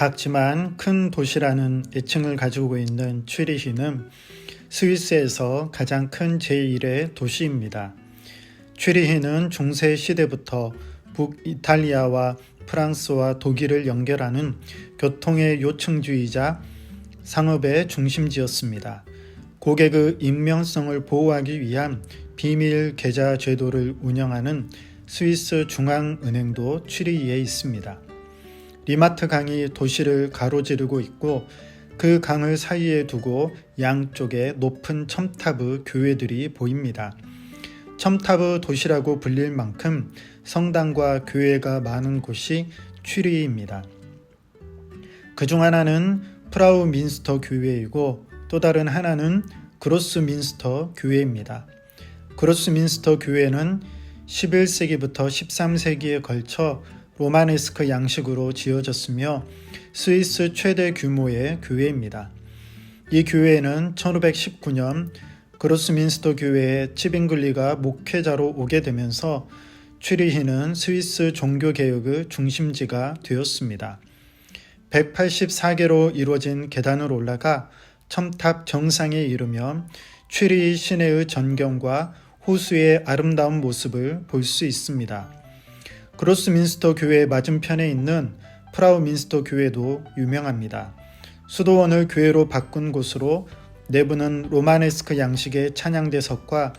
작지만 큰 도시라는 애칭을 가지고 있는 취리히는 스위스에서 가장 큰 제1의 도시입니다. 취리히는 중세 시대부터 북이탈리아와 프랑스와 독일을 연결하는 교통의 요충지이자 상업의 중심지였습니다. 고객의 익명성을 보호하기 위한 비밀 계좌 제도를 운영하는 스위스 중앙은행도 취리히에 있습니다. 리마트 강이 도시를 가로지르고 있고 그 강을 사이에 두고 양쪽에 높은 첨탑의 교회들이 보입니다. 첨탑의 도시라고 불릴 만큼 성당과 교회가 많은 곳이 취리히입니다. 그중 하나는 프라우 민스터 교회이고 또 다른 하나는 그로스 민스터 교회입니다. 그로스 민스터 교회는 11세기부터 13세기에 걸쳐 로마네스크 양식으로 지어졌으며 스위스 최대 규모의 교회입니다. 이 교회는 1519년 그로스민스터 교회에 치빙글리가 목회자로 오게 되면서 취리히는 스위스 종교개혁의 중심지가 되었습니다. 184개로 이루어진 계단을 올라가 첨탑 정상에 이르면 취리히 시내의 전경과 호수의 아름다운 모습을 볼 수 있습니다. 그로스민스터 교회 맞은편에 있는 프라우 민스터 교회도 유명합니다. 수도원을 교회로 바꾼 곳으로 내부는 로마네스크 양식의 찬양대석과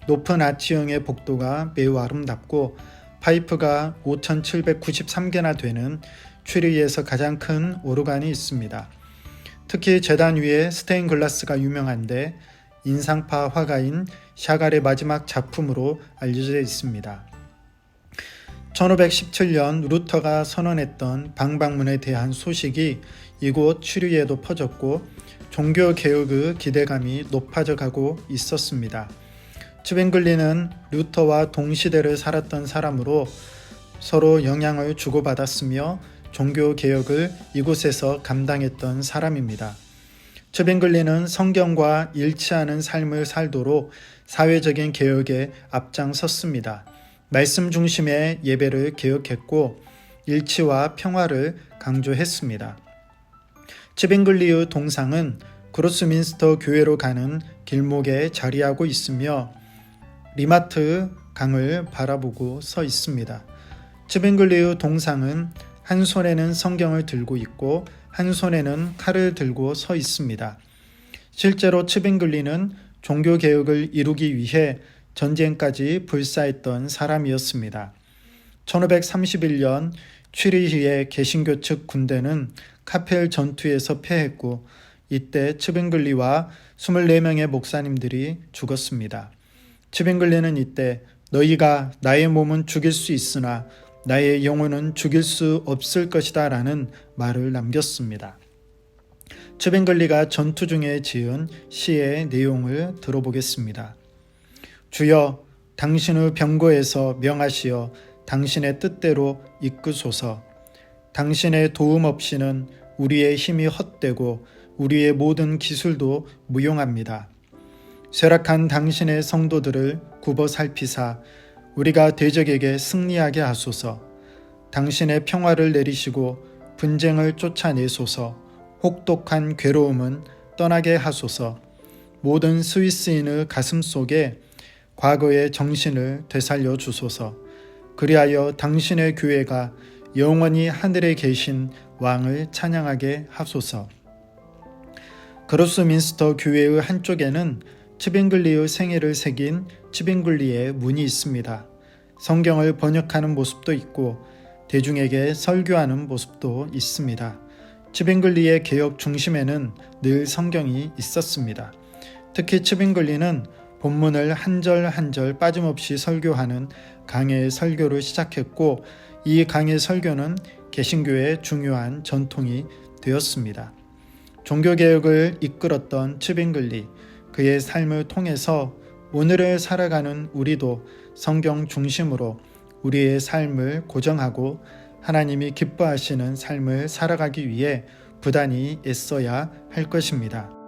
높은 아치형의 복도가 매우 아름답고 파이프가 5,793개나 되는 취리히에서 가장 큰 오르간이 있습니다. 특히 재단 위에 스테인 글라스가 유명한데 인상파 화가인 샤갈의 마지막 작품으로 알려져 있습니다. 1517년 루터가 선언했던 방방문에 대한 소식이 이곳 취리히에도 퍼졌고 종교개혁의 기대감이 높아져 가고 있었습니다. 츠빙글리는 루터와 동시대를 살았던 사람으로 서로 영향을 주고받았으며 종교개혁을 이곳에서 감당했던 사람입니다. 츠빙글리는 성경과 일치하는 삶을 살도록 사회적인 개혁에 앞장섰습니다. 말씀 중심의 예배를 개혁했고 일치와 평화를 강조했습니다. 츠빙글리의 동상은 그로스민스터 교회로 가는 길목에 자리하고 있으며 리마트 강을 바라보고 서 있습니다. 츠빙글리의 동상은 한 손에는 성경을 들고 있고 한 손에는 칼을 들고 서 있습니다. 실제로 츠빙글리는 종교개혁을 이루기 위해 전쟁까지 불사했던 사람이었습니다. 1531년 취리히의 개신교 측 군대는 카펠 전투에서 패했고 이때 츠빙글리와 24명의 목사님들이 죽었습니다. 츠빙글리는 이때 너희가 나의 몸은 죽일 수 있으나 나의 영혼은 죽일 수 없을 것이다 라는 말을 남겼습니다. 츠빙글리가 전투 중에 지은 시의 내용을 들어보겠습니다. 주여 당신의 병고에서 명하시어 당신의 뜻대로 이끄소서. 당신의 도움 없이는 우리의 힘이 헛되고 우리의 모든 기술도 무용합니다. 쇠락한 당신의 성도들을 굽어 살피사 우리가 대적에게 승리하게 하소서. 당신의 평화를 내리시고 분쟁을 쫓아내소서. 혹독한 괴로움은 떠나게 하소서. 모든 스위스인의 가슴 속에 과거의 정신을 되살려 주소서. 그리하여 당신의 교회가 영원히 하늘에 계신 왕을 찬양하게 하소서. 그로스민스터 교회의 한쪽에는 츠빙글리의 생애를 새긴 츠빙글리의 문이 있습니다. 성경을 번역하는 모습도 있고 대중에게 설교하는 모습도 있습니다. 츠빙글리의 개혁 중심에는 늘 성경이 있었습니다. 특히 츠빙글리는 본문을 한 절 한 절 빠짐없이 설교하는 강해의 설교를 시작했고 이 강해의 설교는 개신교의 중요한 전통이 되었습니다. 종교개혁을 이끌었던 츠빙글리, 그의 삶을 통해서 오늘을 살아가는 우리도 성경 중심으로 우리의 삶을 고정하고 하나님이 기뻐하시는 삶을 살아가기 위해 부단히 애써야 할 것입니다.